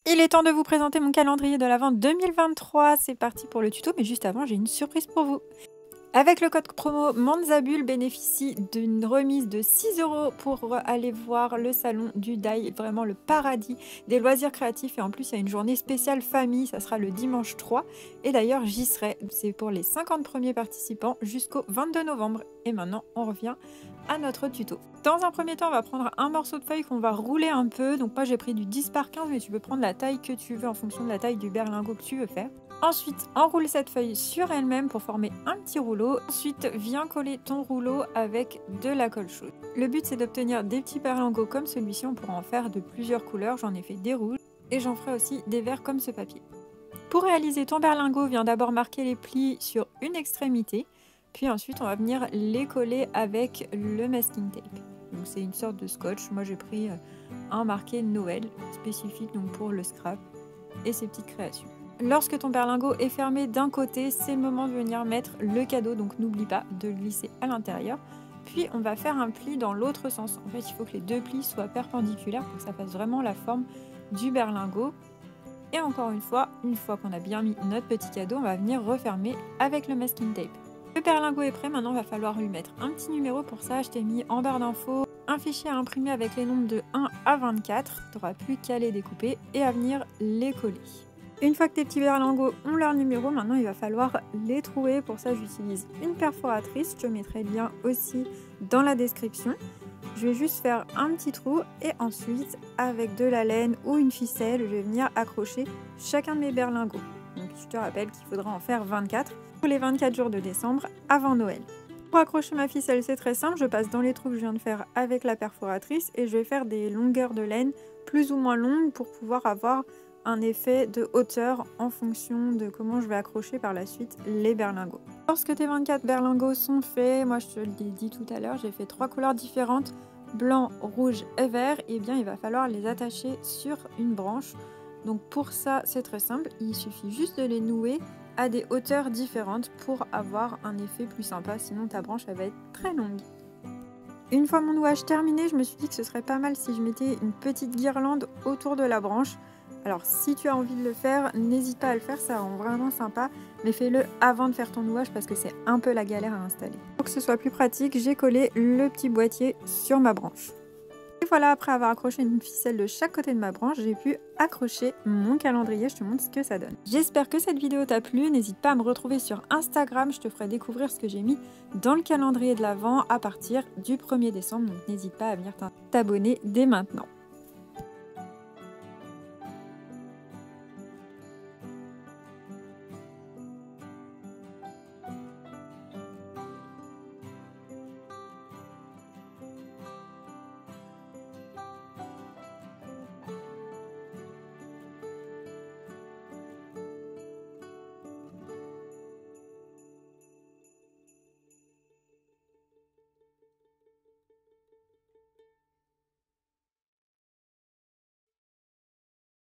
Il est temps de vous présenter mon calendrier de l'Avent 2023. C'est parti pour le tuto, mais juste avant, j'ai une surprise pour vous. Avec le code promo Manzabul, bénéficie d'une remise de 6 € pour aller voir le salon du DAI, vraiment le paradis des loisirs créatifs. Et en plus, il y a une journée spéciale famille, ça sera le dimanche 3. Et d'ailleurs, j'y serai. C'est pour les 50 premiers participants jusqu'au 22 novembre. Et maintenant, on revient à notre tuto. Dans un premier temps, on va prendre un morceau de feuille qu'on va rouler un peu. Donc moi, j'ai pris du 10 par 15, mais tu peux prendre la taille que tu veux en fonction de la taille du berlingot que tu veux faire. Ensuite, enroule cette feuille sur elle-même pour former un petit rouleau. Ensuite, viens coller ton rouleau avec de la colle chaude. Le but, c'est d'obtenir des petits berlingots comme celui-ci. On pourra en faire de plusieurs couleurs. J'en ai fait des rouges et j'en ferai aussi des verts comme ce papier. Pour réaliser ton berlingot, viens d'abord marquer les plis sur une extrémité. Puis ensuite, on va venir les coller avec le masking tape. Donc c'est une sorte de scotch. Moi, j'ai pris un marqué Noël spécifique donc pour le scrap et ses petites créations. Lorsque ton berlingot est fermé d'un côté, c'est le moment de venir mettre le cadeau, donc n'oublie pas de le glisser à l'intérieur. Puis on va faire un pli dans l'autre sens. En fait, il faut que les deux plis soient perpendiculaires pour que ça fasse vraiment la forme du berlingot. Et encore une fois qu'on a bien mis notre petit cadeau, on va venir refermer avec le masking tape. Le berlingot est prêt, maintenant il va falloir lui mettre un petit numéro. Pour ça, je t'ai mis en barre d'infos un fichier à imprimer avec les nombres de 1 à 24. Tu n'auras plus qu'à les découper et à venir les coller. Une fois que tes petits berlingots ont leur numéro, maintenant il va falloir les trouer. Pour ça, j'utilise une perforatrice. Je te mettrai le lien aussi dans la description. Je vais juste faire un petit trou et ensuite, avec de la laine ou une ficelle, je vais venir accrocher chacun de mes berlingots. Donc, je te rappelle qu'il faudra en faire 24 pour les 24 jours de décembre avant Noël. Pour accrocher ma ficelle, c'est très simple. Je passe dans les trous que je viens de faire avec la perforatrice et je vais faire des longueurs de laine plus ou moins longues pour pouvoir avoir un effet de hauteur en fonction de comment je vais accrocher par la suite les berlingots. Lorsque tes 24 berlingots sont faits, moi je te l'ai dit tout à l'heure, j'ai fait 3 couleurs différentes, blanc, rouge et vert, et bien il va falloir les attacher sur une branche. Donc pour ça c'est très simple, il suffit juste de les nouer à des hauteurs différentes pour avoir un effet plus sympa, sinon ta branche elle va être très longue. Une fois mon nouage terminé, je me suis dit que ce serait pas mal si je mettais une petite guirlande autour de la branche. Alors si tu as envie de le faire, n'hésite pas à le faire, ça rend vraiment sympa, mais fais-le avant de faire ton nouage parce que c'est un peu la galère à installer. Pour que ce soit plus pratique, j'ai collé le petit boîtier sur ma branche. Et voilà, après avoir accroché une ficelle de chaque côté de ma branche, j'ai pu accrocher mon calendrier. Je te montre ce que ça donne. J'espère que cette vidéo t'a plu. N'hésite pas à me retrouver sur Instagram. Je te ferai découvrir ce que j'ai mis dans le calendrier de l'Avent à partir du 1er décembre. Donc n'hésite pas à venir t'abonner dès maintenant.